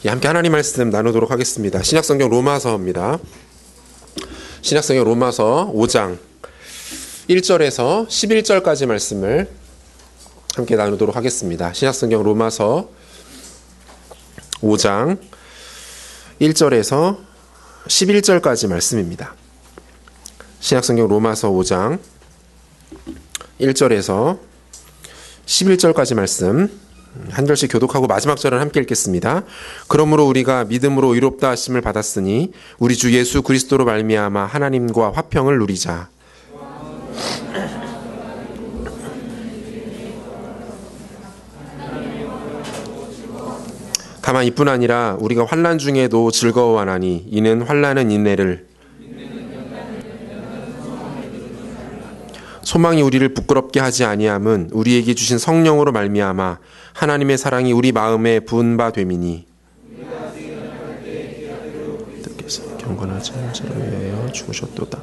함께 하나님 말씀 나누도록 하겠습니다. 신약성경 로마서입니다. 신약성경 로마서 5장 1절에서 11절까지 말씀을 함께 나누도록 하겠습니다. 신약성경 로마서 5장 1절에서 11절까지 말씀입니다. 신약성경 로마서 5장 1절에서 11절까지 말씀 한 절씩 교독하고 마지막 절은 함께 읽겠습니다. 그러므로 우리가 믿음으로 의롭다 하심을 받았으니 우리 주 예수 그리스도로 말미암아 하나님과 화평을 누리자. 다만 이뿐 아니라 우리가 환난 중에도 즐거워하나니 이는 환난은 인내를, 소망이 우리를 부끄럽게 하지 아니함은 우리에게 주신 성령으로 말미암아 하나님의 사랑이 우리 마음에 부은 바 됨이니, 뜻께서 경건하지 않은 자를 위하여 죽으셨도다.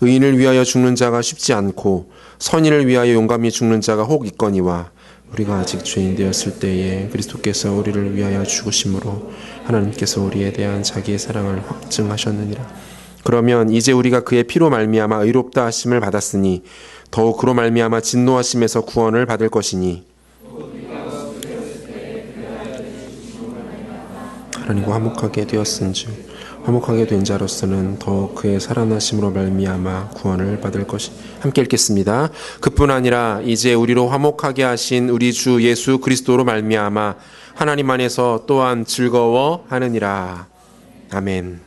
의인을 위하여 죽는 자가 쉽지 않고 선인을 위하여 용감히 죽는 자가 혹 있거니와 우리가 아직 죄인 되었을 때에 그리스도께서 우리를 위하여 죽으심으로 하나님께서 우리에 대한 자기의 사랑을 확증하셨느니라. 그러면 이제 우리가 그의 피로 말미암아 의롭다 하심을 받았으니 더욱 그로 말미암아 진노하심에서 구원을 받을 것이니, 하나님과 화목하게 되었은즉 화목하게 된 자로서는 더욱 그의 살아나심으로 말미암아 구원을 받을 것이. 함께 읽겠습니다. 그뿐 아니라 이제 우리로 화목하게 하신 우리 주 예수 그리스도로 말미암아 하나님 안에서 또한 즐거워하느니라. 아멘.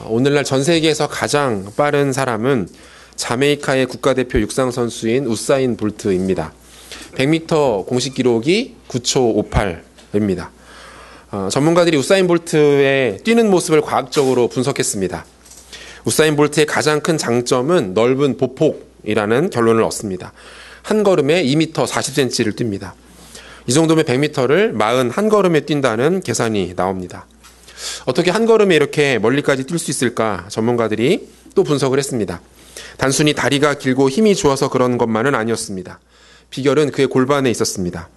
오늘날 전 세계에서 가장 빠른 사람은 자메이카의 국가대표 육상 선수인 우사인 볼트입니다. 100m 공식 기록이 9초 58입니다. 전문가들이 우사인 볼트의 뛰는 모습을 과학적으로 분석했습니다. 우사인 볼트의 가장 큰 장점은 넓은 보폭이라는 결론을 얻습니다. 한 걸음에 2m 40cm를 뜁니다. 이 정도면 100m를 41걸음에 뛴다는 계산이 나옵니다. 어떻게 한 걸음에 이렇게 멀리까지 뛸 수 있을까? 전문가들이 또 분석을 했습니다. 단순히 다리가 길고 힘이 좋아서 그런 것만은 아니었습니다. 비결은 그의 골반에 있었습니다.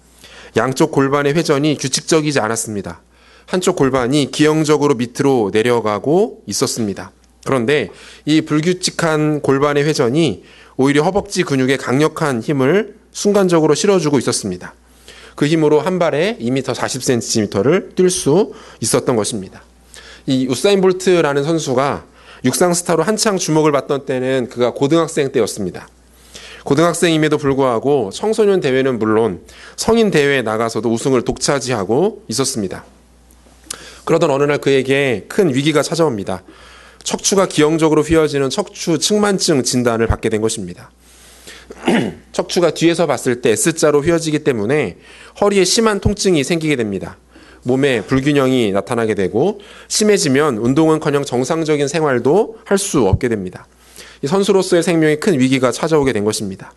양쪽 골반의 회전이 규칙적이지 않았습니다. 한쪽 골반이 기형적으로 밑으로 내려가고 있었습니다. 그런데 이 불규칙한 골반의 회전이 오히려 허벅지 근육에 강력한 힘을 순간적으로 실어주고 있었습니다. 그 힘으로 한 발에 2m 40cm를 뛸 수 있었던 것입니다. 이 우사인 볼트라는 선수가 육상 스타로 한창 주목을 받던 때는 그가 고등학생 때였습니다. 고등학생임에도 불구하고 청소년 대회는 물론 성인 대회에 나가서도 우승을 독차지하고 있었습니다. 그러던 어느 날 그에게 큰 위기가 찾아옵니다. 척추가 기형적으로 휘어지는 척추 측만증 진단을 받게 된 것입니다. 척추가 뒤에서 봤을 때 S자로 휘어지기 때문에 허리에 심한 통증이 생기게 됩니다. 몸에 불균형이 나타나게 되고 심해지면 운동은커녕 정상적인 생활도 할 수 없게 됩니다. 이 선수로서의 생명에 큰 위기가 찾아오게 된 것입니다.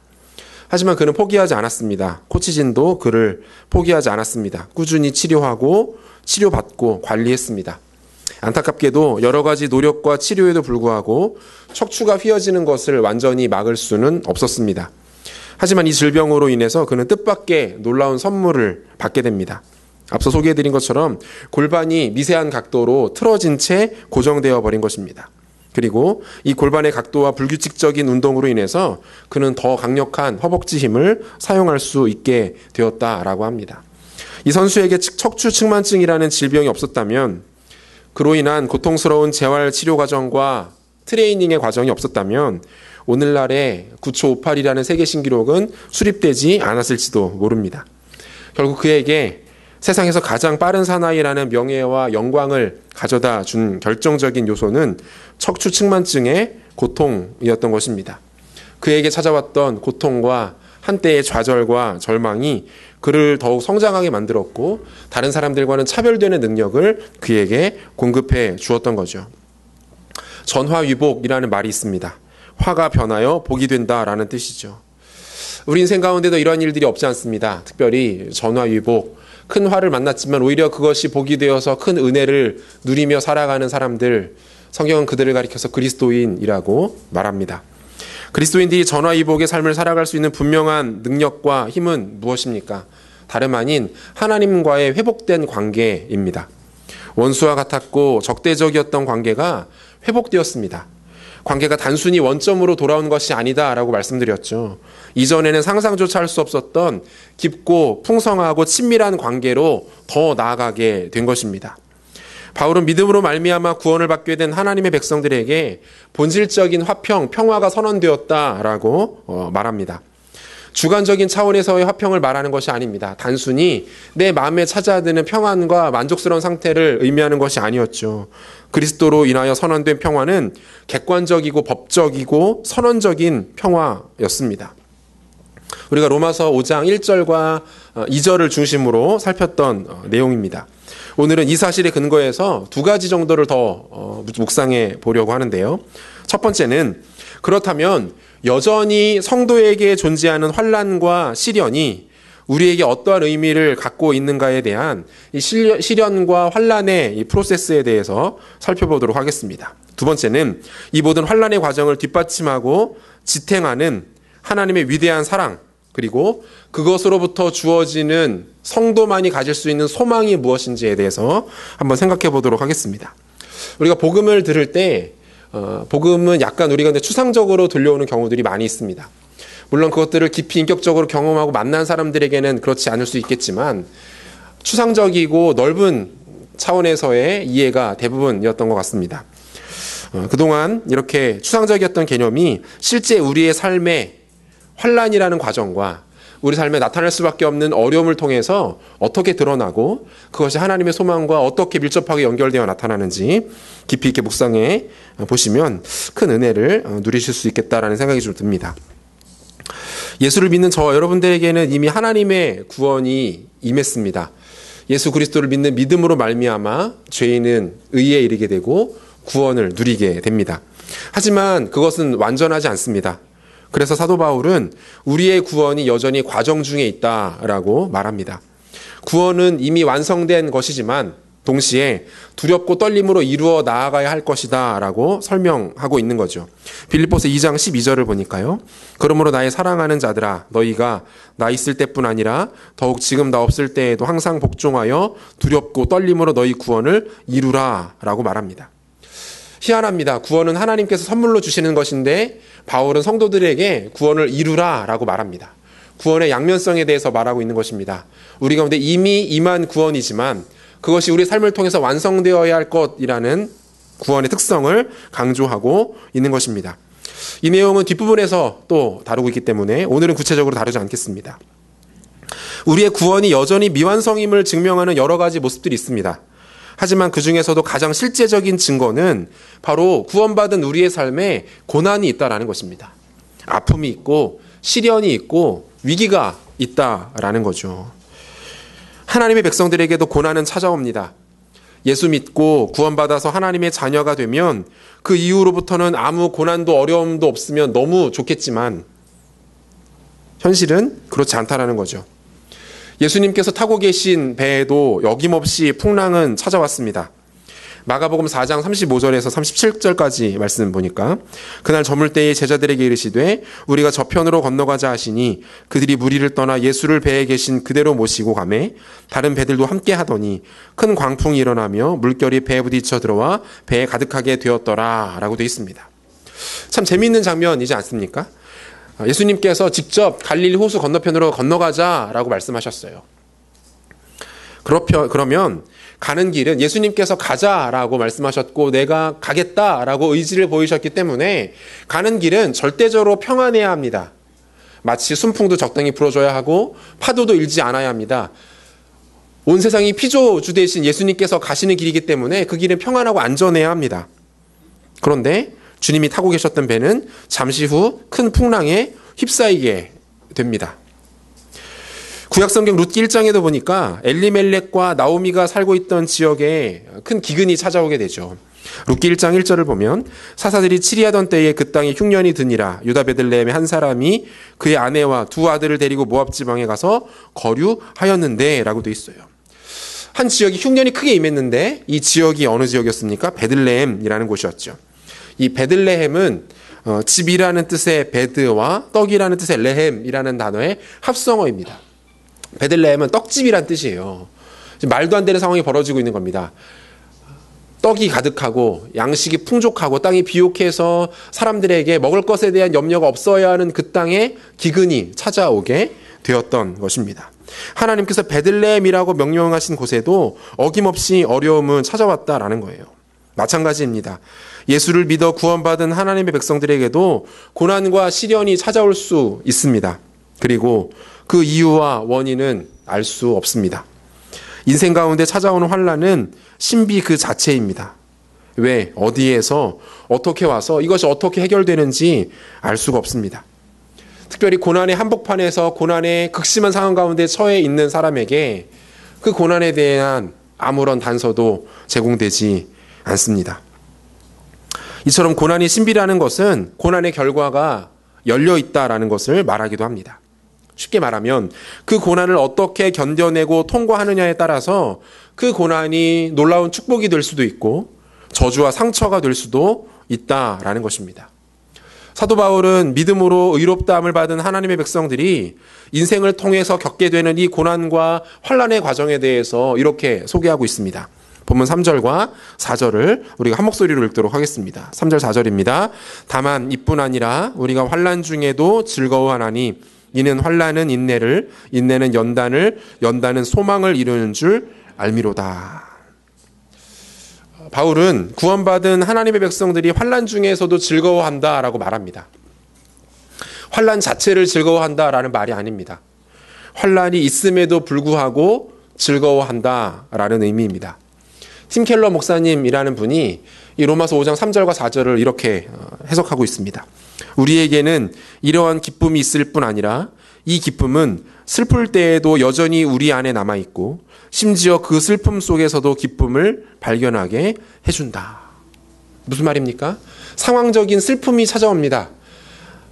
하지만 그는 포기하지 않았습니다. 코치진도 그를 포기하지 않았습니다. 꾸준히 치료하고 치료받고 관리했습니다. 안타깝게도 여러 가지 노력과 치료에도 불구하고 척추가 휘어지는 것을 완전히 막을 수는 없었습니다. 하지만 이 질병으로 인해서 그는 뜻밖의 놀라운 선물을 받게 됩니다. 앞서 소개해드린 것처럼 골반이 미세한 각도로 틀어진 채 고정되어 버린 것입니다. 그리고 이 골반의 각도와 불규칙적인 운동으로 인해서 그는 더 강력한 허벅지 힘을 사용할 수 있게 되었다라고 합니다. 이 선수에게 척추 측만증이라는 질병이 없었다면, 그로 인한 고통스러운 재활 치료 과정과 트레이닝의 과정이 없었다면 오늘날의 9초 58이라는 세계 신기록은 수립되지 않았을지도 모릅니다. 결국 그에게 세상에서 가장 빠른 사나이라는 명예와 영광을 가져다 준 결정적인 요소는 척추 측만증의 고통이었던 것입니다. 그에게 찾아왔던 고통과 한때의 좌절과 절망이 그를 더욱 성장하게 만들었고 다른 사람들과는 차별되는 능력을 그에게 공급해 주었던 거죠. 전화위복이라는 말이 있습니다. 화가 변하여 복이 된다라는 뜻이죠. 우리 인생 가운데도 이러한 일들이 없지 않습니다. 특별히 전화위복, 큰 화를 만났지만 오히려 그것이 복이 되어서 큰 은혜를 누리며 살아가는 사람들, 성경은 그들을 가리켜서 그리스도인이라고 말합니다. 그리스도인들이 전화위복의 삶을 살아갈 수 있는 분명한 능력과 힘은 무엇입니까? 다름 아닌 하나님과의 회복된 관계입니다. 원수와 같았고 적대적이었던 관계가 회복되었습니다. 관계가 단순히 원점으로 돌아온 것이 아니다라고 말씀드렸죠. 이전에는 상상조차 할 수 없었던 깊고 풍성하고 친밀한 관계로 더 나아가게 된 것입니다. 바울은 믿음으로 말미암아 구원을 받게 된 하나님의 백성들에게 본질적인 화평, 평화가 선언되었다라고 말합니다. 주관적인 차원에서의 화평을 말하는 것이 아닙니다. 단순히 내 마음에 찾아드는 평안과 만족스러운 상태를 의미하는 것이 아니었죠. 그리스도로 인하여 선언된 평화는 객관적이고 법적이고 선언적인 평화였습니다. 우리가 로마서 5장 1절과 2절을 중심으로 살폈던 내용입니다. 오늘은 이 사실에 근거해서 두 가지 정도를 더 묵상해 보려고 하는데요. 첫 번째는 그렇다면 여전히 성도에게 존재하는 환난과 시련이 우리에게 어떠한 의미를 갖고 있는가에 대한 이 시련과 환난의 이 프로세스에 대해서 살펴보도록 하겠습니다. 두 번째는 이 모든 환난의 과정을 뒷받침하고 지탱하는 하나님의 위대한 사랑, 그리고 그것으로부터 주어지는 성도만이 가질 수 있는 소망이 무엇인지에 대해서 한번 생각해 보도록 하겠습니다. 우리가 복음을 들을 때 복음은 약간 우리가 추상적으로 들려오는 경우들이 많이 있습니다. 물론 그것들을 깊이 인격적으로 경험하고 만난 사람들에게는 그렇지 않을 수 있겠지만 추상적이고 넓은 차원에서의 이해가 대부분이었던 것 같습니다. 그동안 이렇게 추상적이었던 개념이 실제 우리의 삶의 환난이라는 과정과 우리 삶에 나타날 수밖에 없는 어려움을 통해서 어떻게 드러나고 그것이 하나님의 소망과 어떻게 밀접하게 연결되어 나타나는지 깊이 있게 묵상해 보시면 큰 은혜를 누리실 수 있겠다라는 생각이 좀 듭니다. 예수를 믿는 저와 여러분들에게는 이미 하나님의 구원이 임했습니다. 예수 그리스도를 믿는 믿음으로 말미암아 죄인은 의에 이르게 되고 구원을 누리게 됩니다. 하지만 그것은 완전하지 않습니다. 그래서 사도 바울은 우리의 구원이 여전히 과정 중에 있다라고 말합니다. 구원은 이미 완성된 것이지만 동시에 두렵고 떨림으로 이루어 나아가야 할 것이다 라고 설명하고 있는 거죠. 빌립보서 2장 12절을 보니까요. 그러므로 나의 사랑하는 자들아 너희가 나 있을 때뿐 아니라 더욱 지금 나 없을 때에도 항상 복종하여 두렵고 떨림으로 너희 구원을 이루라 라고 말합니다. 희한합니다. 구원은 하나님께서 선물로 주시는 것인데 바울은 성도들에게 구원을 이루라 라고 말합니다. 구원의 양면성에 대해서 말하고 있는 것입니다. 우리 가운데 이미 임한 구원이지만 그것이 우리 삶을 통해서 완성되어야 할 것이라는 구원의 특성을 강조하고 있는 것입니다. 이 내용은 뒷부분에서 또 다루고 있기 때문에 오늘은 구체적으로 다루지 않겠습니다. 우리의 구원이 여전히 미완성임을 증명하는 여러 가지 모습들이 있습니다. 하지만 그 중에서도 가장 실제적인 증거는 바로 구원받은 우리의 삶에 고난이 있다라는 것입니다. 아픔이 있고 시련이 있고 위기가 있다라는 거죠. 하나님의 백성들에게도 고난은 찾아옵니다. 예수 믿고 구원받아서 하나님의 자녀가 되면 그 이후로부터는 아무 고난도 어려움도 없으면 너무 좋겠지만 현실은 그렇지 않다라는 거죠. 예수님께서 타고 계신 배에도 여김없이 풍랑은 찾아왔습니다. 마가복음 4장 35절에서 37절까지 말씀 보니까 그날 저물 때에 제자들에게 이르시되 우리가 저편으로 건너가자 하시니 그들이 무리를 떠나 예수를 배에 계신 그대로 모시고 가매 다른 배들도 함께 하더니 큰 광풍이 일어나며 물결이 배에 부딪혀 들어와 배에 가득하게 되었더라 라고 되어 있습니다. 참 재미있는 장면이지 않습니까? 예수님께서 직접 갈릴리 호수 건너편으로 건너가자라고 말씀하셨어요. 그러면 가는 길은 예수님께서 가자라고 말씀하셨고 내가 가겠다라고 의지를 보이셨기 때문에 가는 길은 절대적으로 평안해야 합니다. 마치 순풍도 적당히 불어줘야 하고 파도도 일지 않아야 합니다. 온 세상이 피조주 되신 예수님께서 가시는 길이기 때문에 그 길은 평안하고 안전해야 합니다. 그런데 주님이 타고 계셨던 배는 잠시 후 큰 풍랑에 휩싸이게 됩니다. 구약성경 룻기 1장에도 보니까 엘리멜렉과 나오미가 살고 있던 지역에 큰 기근이 찾아오게 되죠. 룻기 1장 1절을 보면 사사들이 치리하던 때에 그 땅에 흉년이 드니라 유다 베들레헴의 한 사람이 그의 아내와 두 아들을 데리고 모압 지방에 가서 거류하였는데 라고 되어 있어요. 한 지역이 흉년이 크게 임했는데 이 지역이 어느 지역이었습니까? 베들레헴이라는 곳이었죠. 이 베들레헴은 집이라는 뜻의 베드와 떡이라는 뜻의 레헴이라는 단어의 합성어입니다. 베들레헴은 떡집이란 뜻이에요. 지금 말도 안 되는 상황이 벌어지고 있는 겁니다. 떡이 가득하고 양식이 풍족하고 땅이 비옥해서 사람들에게 먹을 것에 대한 염려가 없어야 하는 그 땅에 기근이 찾아오게 되었던 것입니다. 하나님께서 베들레헴이라고 명명하신 곳에도 어김없이 어려움은 찾아왔다라는 거예요. 마찬가지입니다. 예수를 믿어 구원받은 하나님의 백성들에게도 고난과 시련이 찾아올 수 있습니다. 그리고 그 이유와 원인은 알 수 없습니다. 인생 가운데 찾아오는 환난은 신비 그 자체입니다. 왜, 어디에서, 어떻게 와서 이것이 어떻게 해결되는지 알 수가 없습니다. 특별히 고난의 한복판에서 고난의 극심한 상황 가운데 처해 있는 사람에게 그 고난에 대한 아무런 단서도 제공되지 않습니다. 이처럼 고난이 신비라는 것은 고난의 결과가 열려 있다라는 것을 말하기도 합니다. 쉽게 말하면 그 고난을 어떻게 견뎌내고 통과하느냐에 따라서 그 고난이 놀라운 축복이 될 수도 있고 저주와 상처가 될 수도 있다라는 것입니다. 사도 바울은 믿음으로 의롭다함을 받은 하나님의 백성들이 인생을 통해서 겪게 되는 이 고난과 환난의 과정에 대해서 이렇게 소개하고 있습니다. 본문 3절과 4절을 우리가 한 목소리로 읽도록 하겠습니다. 3절 4절입니다. 다만 이뿐 아니라 우리가 환난 중에도 즐거워하나니 이는 환난은 인내를, 인내는 연단을, 연단은 소망을 이루는 줄 알미로다. 바울은 구원받은 하나님의 백성들이 환난 중에서도 즐거워한다라고 말합니다. 환난 자체를 즐거워한다라는 말이 아닙니다. 환난이 있음에도 불구하고 즐거워한다라는 의미입니다. 팀 켈러 목사님이라는 분이 이 로마서 5장 3절과 4절을 이렇게 해석하고 있습니다. 우리에게는 이러한 기쁨이 있을 뿐 아니라 이 기쁨은 슬플 때에도 여전히 우리 안에 남아있고 심지어 그 슬픔 속에서도 기쁨을 발견하게 해준다. 무슨 말입니까? 상황적인 슬픔이 찾아옵니다.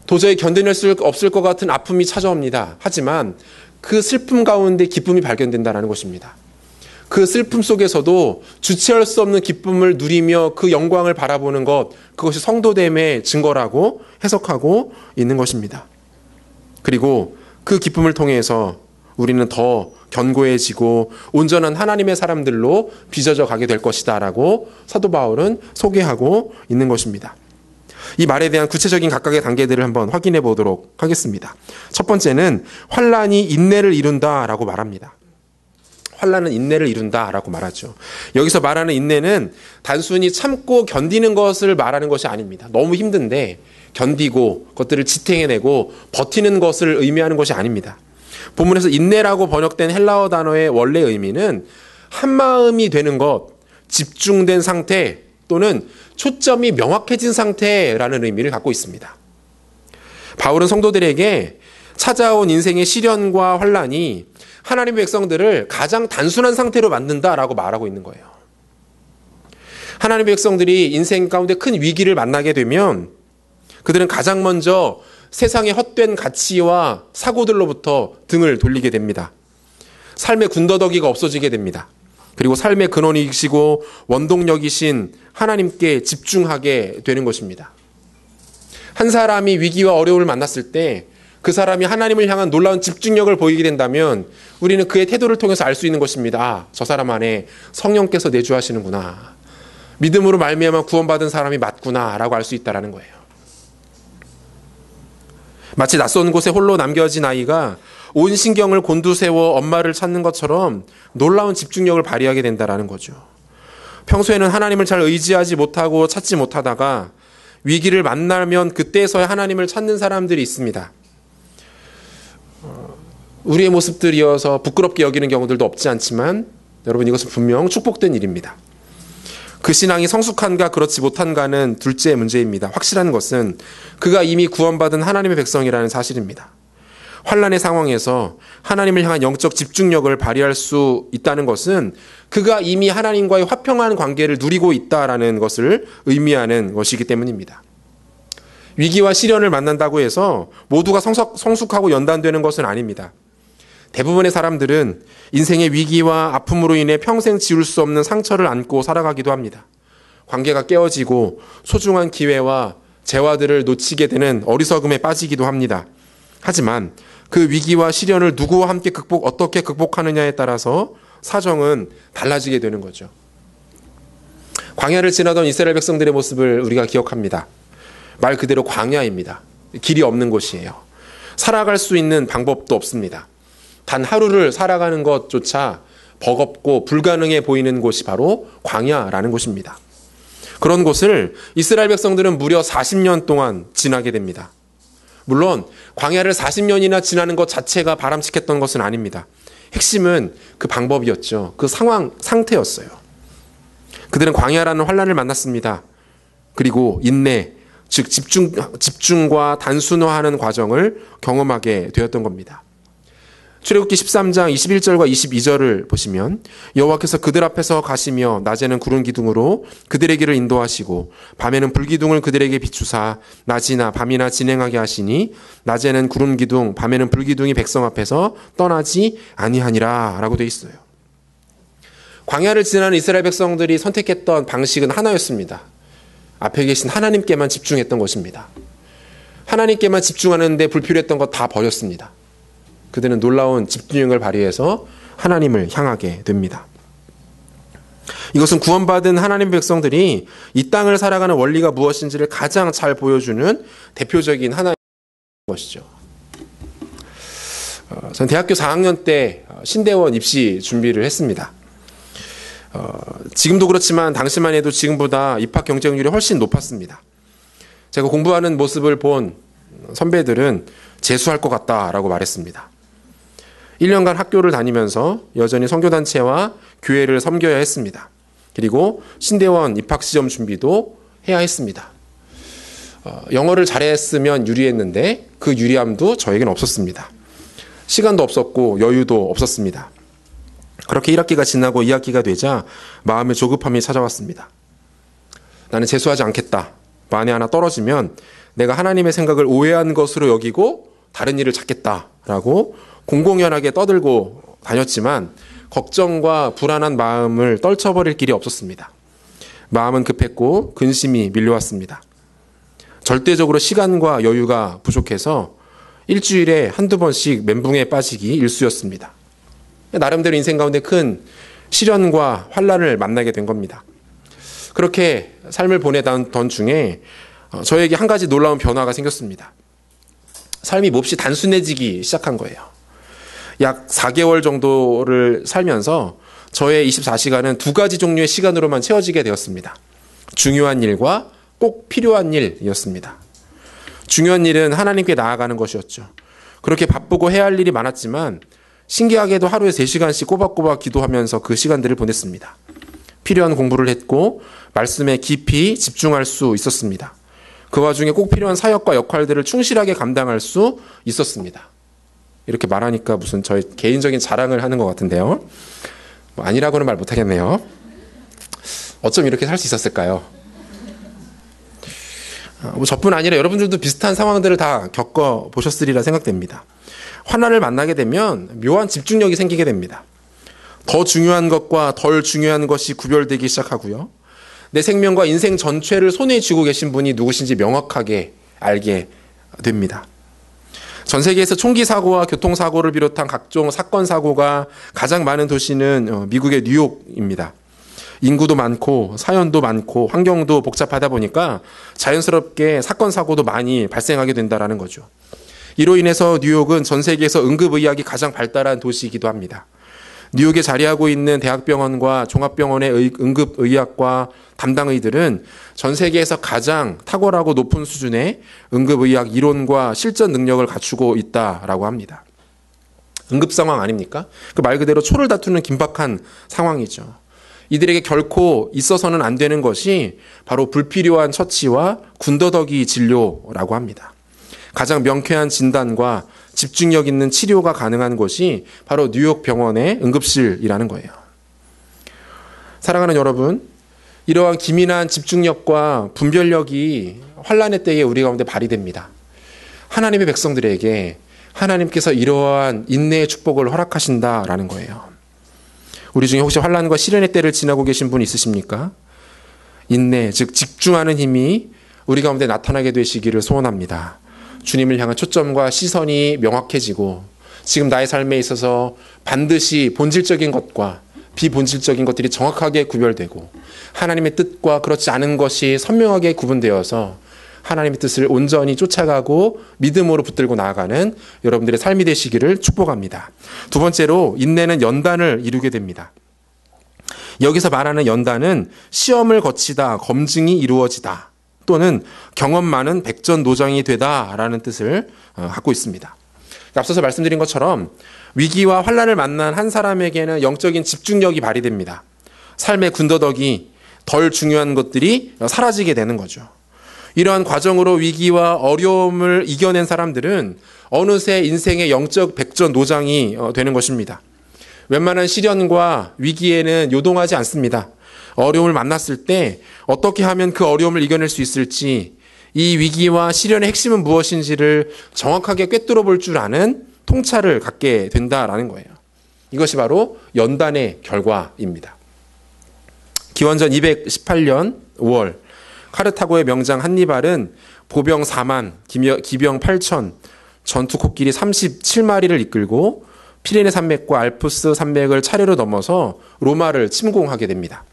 도저히 견뎌낼 수 없을 것 같은 아픔이 찾아옵니다. 하지만 그 슬픔 가운데 기쁨이 발견된다는 것입니다. 그 슬픔 속에서도 주체할 수 없는 기쁨을 누리며 그 영광을 바라보는 것, 그것이 성도됨의 증거라고 해석하고 있는 것입니다. 그리고 그 기쁨을 통해서 우리는 더 견고해지고 온전한 하나님의 사람들로 빚어져 가게 될 것이다 라고 사도 바울은 소개하고 있는 것입니다. 이 말에 대한 구체적인 각각의 단계들을 한번 확인해 보도록 하겠습니다. 첫 번째는 환난이 인내를 이룬다라고 말합니다. 환난은 인내를 이룬다라고 말하죠. 여기서 말하는 인내는 단순히 참고 견디는 것을 말하는 것이 아닙니다. 너무 힘든데 견디고 그것들을 지탱해내고 버티는 것을 의미하는 것이 아닙니다. 본문에서 인내라고 번역된 헬라어 단어의 원래 의미는 한마음이 되는 것, 집중된 상태 또는 초점이 명확해진 상태라는 의미를 갖고 있습니다. 바울은 성도들에게 찾아온 인생의 시련과 환난이 하나님의 백성들을 가장 단순한 상태로 만든다라고 말하고 있는 거예요. 하나님의 백성들이 인생 가운데 큰 위기를 만나게 되면 그들은 가장 먼저 세상의 헛된 가치와 사고들로부터 등을 돌리게 됩니다. 삶의 군더더기가 없어지게 됩니다. 그리고 삶의 근원이시고 원동력이신 하나님께 집중하게 되는 것입니다. 한 사람이 위기와 어려움을 만났을 때 그 사람이 하나님을 향한 놀라운 집중력을 보이게 된다면 우리는 그의 태도를 통해서 알 수 있는 것입니다. 아, 저 사람 안에 성령께서 내주하시는구나. 믿음으로 말미암아 구원받은 사람이 맞구나 라고 알 수 있다는 거예요. 마치 낯선 곳에 홀로 남겨진 아이가 온 신경을 곤두세워 엄마를 찾는 것처럼 놀라운 집중력을 발휘하게 된다는 거죠. 평소에는 하나님을 잘 의지하지 못하고 찾지 못하다가 위기를 만나면 그때서야 하나님을 찾는 사람들이 있습니다. 우리의 모습들이어서 부끄럽게 여기는 경우들도 없지 않지만 여러분 이것은 분명 축복된 일입니다. 그 신앙이 성숙한가 그렇지 못한가는 둘째 문제입니다. 확실한 것은 그가 이미 구원받은 하나님의 백성이라는 사실입니다. 환난의 상황에서 하나님을 향한 영적 집중력을 발휘할 수 있다는 것은 그가 이미 하나님과의 화평한 관계를 누리고 있다라는 것을 의미하는 것이기 때문입니다. 위기와 시련을 만난다고 해서 모두가 성숙하고 연단되는 것은 아닙니다. 대부분의 사람들은 인생의 위기와 아픔으로 인해 평생 지울 수 없는 상처를 안고 살아가기도 합니다. 관계가 깨어지고 소중한 기회와 재화들을 놓치게 되는 어리석음에 빠지기도 합니다. 하지만 그 위기와 시련을 누구와 함께 어떻게 극복하느냐에 따라서 사정은 달라지게 되는 거죠. 광야를 지나던 이스라엘 백성들의 모습을 우리가 기억합니다. 말 그대로 광야입니다. 길이 없는 곳이에요. 살아갈 수 있는 방법도 없습니다. 단 하루를 살아가는 것조차 버겁고 불가능해 보이는 곳이 바로 광야라는 곳입니다. 그런 곳을 이스라엘 백성들은 무려 40년 동안 지나게 됩니다. 물론 광야를 40년이나 지나는 것 자체가 바람직했던 것은 아닙니다. 핵심은 그 방법이었죠. 그 상태였어요. 그들은 광야라는 환난을 만났습니다. 그리고 인내, 즉 집중과 단순화하는 과정을 경험하게 되었던 겁니다. 출애굽기 13장 21절과 22절을 보시면 여호와께서 그들 앞에서 가시며 낮에는 구름 기둥으로 그들의 길을 인도하시고 밤에는 불기둥을 그들에게 비추사 낮이나 밤이나 진행하게 하시니 낮에는 구름 기둥 밤에는 불기둥이 백성 앞에서 떠나지 아니하니라 라고 되어 있어요. 광야를 지나는 이스라엘 백성들이 선택했던 방식은 하나였습니다. 앞에 계신 하나님께만 집중했던 것입니다. 하나님께만 집중하는데 불필요했던 것 다 버렸습니다. 그들은 놀라운 집중력을 발휘해서 하나님을 향하게 됩니다. 이것은 구원받은 하나님 백성들이 이 땅을 살아가는 원리가 무엇인지를 가장 잘 보여주는 대표적인 하나의 것이죠. 전 대학교 4학년 때 신대원 입시 준비를 했습니다. 지금도 그렇지만 당시만 해도 지금보다 입학 경쟁률이 훨씬 높았습니다. 제가 공부하는 모습을 본 선배들은 재수할 것 같다라고 말했습니다. 1년간 학교를 다니면서 여전히 선교단체와 교회를 섬겨야 했습니다. 그리고 신대원 입학시험 준비도 해야 했습니다. 영어를 잘했으면 유리했는데 그 유리함도 저에겐 없었습니다. 시간도 없었고 여유도 없었습니다. 그렇게 1학기가 지나고 2학기가 되자 마음의 조급함이 찾아왔습니다. 나는 재수하지 않겠다. 만에 하나 떨어지면 내가 하나님의 생각을 오해한 것으로 여기고 다른 일을 찾겠다라고 공공연하게 떠들고 다녔지만 걱정과 불안한 마음을 떨쳐버릴 길이 없었습니다. 마음은 급했고 근심이 밀려왔습니다. 절대적으로 시간과 여유가 부족해서 일주일에 한두 번씩 멘붕에 빠지기 일쑤였습니다. 나름대로 인생 가운데 큰 시련과 환난을 만나게 된 겁니다. 그렇게 삶을 보내던 중에 저에게 한 가지 놀라운 변화가 생겼습니다. 삶이 몹시 단순해지기 시작한 거예요. 약 4개월 정도를 살면서 저의 24시간은 두 가지 종류의 시간으로만 채워지게 되었습니다. 중요한 일과 꼭 필요한 일이었습니다. 중요한 일은 하나님께 나아가는 것이었죠. 그렇게 바쁘고 해야 할 일이 많았지만 신기하게도 하루에 3시간씩 꼬박꼬박 기도하면서 그 시간들을 보냈습니다. 필요한 공부를 했고 말씀에 깊이 집중할 수 있었습니다. 그 와중에 꼭 필요한 사역과 역할들을 충실하게 감당할 수 있었습니다. 이렇게 말하니까 무슨 저의 개인적인 자랑을 하는 것 같은데요. 아니라고는 말 못하겠네요. 어쩜 이렇게 살 수 있었을까요? 저뿐 아니라 여러분들도 비슷한 상황들을 다 겪어보셨으리라 생각됩니다. 환난을 만나게 되면 묘한 집중력이 생기게 됩니다. 더 중요한 것과 덜 중요한 것이 구별되기 시작하고요. 내 생명과 인생 전체를 손에 쥐고 계신 분이 누구신지 명확하게 알게 됩니다. 전 세계에서 총기 사고와 교통사고를 비롯한 각종 사건 사고가 가장 많은 도시는 미국의 뉴욕입니다. 인구도 많고 사연도 많고 환경도 복잡하다 보니까 자연스럽게 사건 사고도 많이 발생하게 된다는 거죠. 이로 인해서 뉴욕은 전 세계에서 응급의학이 가장 발달한 도시이기도 합니다. 뉴욕에 자리하고 있는 대학병원과 종합병원의 응급의학과 담당의들은 전 세계에서 가장 탁월하고 높은 수준의 응급의학 이론과 실전 능력을 갖추고 있다라고 합니다. 응급상황 아닙니까? 그 말 그대로 초를 다투는 긴박한 상황이죠. 이들에게 결코 있어서는 안 되는 것이 바로 불필요한 처치와 군더더기 진료라고 합니다. 가장 명쾌한 진단과 집중력 있는 치료가 가능한 곳이 바로 뉴욕 병원의 응급실이라는 거예요. 사랑하는 여러분, 이러한 기민한 집중력과 분별력이 환난의 때에 우리 가운데 발휘됩니다. 하나님의 백성들에게 하나님께서 이러한 인내의 축복을 허락하신다라는 거예요. 우리 중에 혹시 환난과 시련의 때를 지나고 계신 분 있으십니까? 인내, 즉 집중하는 힘이 우리 가운데 나타나게 되시기를 소원합니다. 주님을 향한 초점과 시선이 명확해지고 지금 나의 삶에 있어서 반드시 본질적인 것과 비본질적인 것들이 정확하게 구별되고 하나님의 뜻과 그렇지 않은 것이 선명하게 구분되어서 하나님의 뜻을 온전히 쫓아가고 믿음으로 붙들고 나아가는 여러분들의 삶이 되시기를 축복합니다. 두 번째로 인내는 연단을 이루게 됩니다. 여기서 말하는 연단은 시험을 거치다, 검증이 이루어지다 또는 경험 많은 백전노장이 되다라는 뜻을 갖고 있습니다. 앞서서 말씀드린 것처럼 위기와 환난을 만난 한 사람에게는 영적인 집중력이 발휘됩니다. 삶의 군더더기, 덜 중요한 것들이 사라지게 되는 거죠. 이러한 과정으로 위기와 어려움을 이겨낸 사람들은 어느새 인생의 영적 백전노장이 되는 것입니다. 웬만한 시련과 위기에는 요동하지 않습니다. 어려움을 만났을 때 어떻게 하면 그 어려움을 이겨낼 수 있을지, 이 위기와 시련의 핵심은 무엇인지를 정확하게 꿰뚫어 볼 줄 아는 통찰을 갖게 된다라는 거예요. 이것이 바로 연단의 결과입니다. 기원전 218년 5월 카르타고의 명장 한니발은 보병 4만, 기병 8천, 전투 코끼리 37마리를 이끌고 피레네 산맥과 알프스 산맥을 차례로 넘어서 로마를 침공하게 됩니다.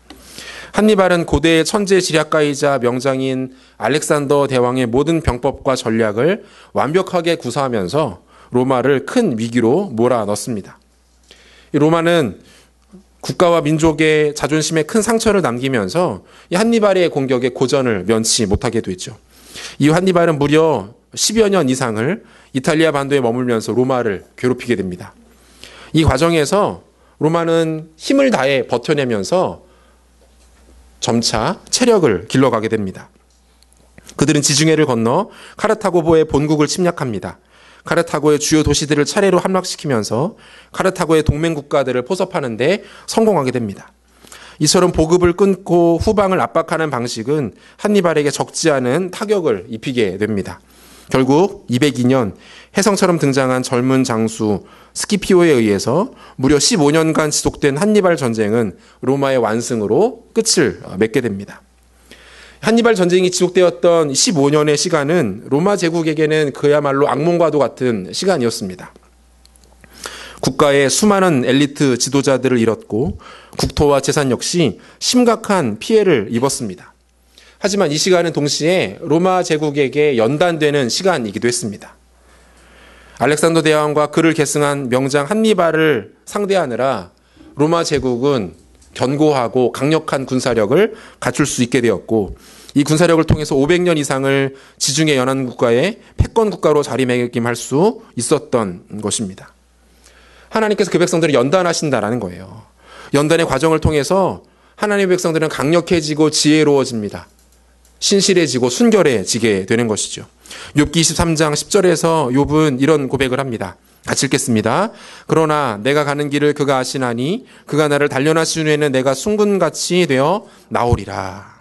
한니발은 고대의 천재 지략가이자 명장인 알렉산더 대왕의 모든 병법과 전략을 완벽하게 구사하면서 로마를 큰 위기로 몰아넣습니다. 로마는 국가와 민족의 자존심에 큰 상처를 남기면서 이 한니발의 공격에 고전을 면치 못하게 됐죠. 이 한니발은 무려 10여 년 이상을 이탈리아 반도에 머물면서 로마를 괴롭히게 됩니다. 이 과정에서 로마는 힘을 다해 버텨내면서 점차 체력을 길러가게 됩니다. 그들은 지중해를 건너 카르타고의 본국을 침략합니다. 카르타고의 주요 도시들을 차례로 함락시키면서 카르타고의 동맹 국가들을 포섭하는 데 성공하게 됩니다. 이처럼 보급을 끊고 후방을 압박하는 방식은 한니발에게 적지 않은 타격을 입히게 됩니다. 결국 202년 혜성처럼 등장한 젊은 장수 스키피오에 의해서 무려 15년간 지속된 한니발 전쟁은 로마의 완승으로 끝을 맺게 됩니다. 한니발 전쟁이 지속되었던 15년의 시간은 로마 제국에게는 그야말로 악몽과도 같은 시간이었습니다. 국가의 수많은 엘리트 지도자들을 잃었고 국토와 재산 역시 심각한 피해를 입었습니다. 하지만 이 시간은 동시에 로마 제국에게 연단되는 시간이기도 했습니다. 알렉산더 대왕과 그를 계승한 명장 한니발을 상대하느라 로마 제국은 견고하고 강력한 군사력을 갖출 수 있게 되었고 이 군사력을 통해서 500년 이상을 지중해 연안 국가의 패권 국가로 자리매김할 수 있었던 것입니다. 하나님께서 그 백성들을 연단하신다라는 거예요. 연단의 과정을 통해서 하나님의 백성들은 강력해지고 지혜로워집니다. 신실해지고 순결해지게 되는 것이죠. 욥기 23장 10절에서 욥은 이런 고백을 합니다. 같이 읽겠습니다. 그러나 내가 가는 길을 그가 아시나니 그가 나를 단련하신 후에는 내가 순금같이 되어 나오리라.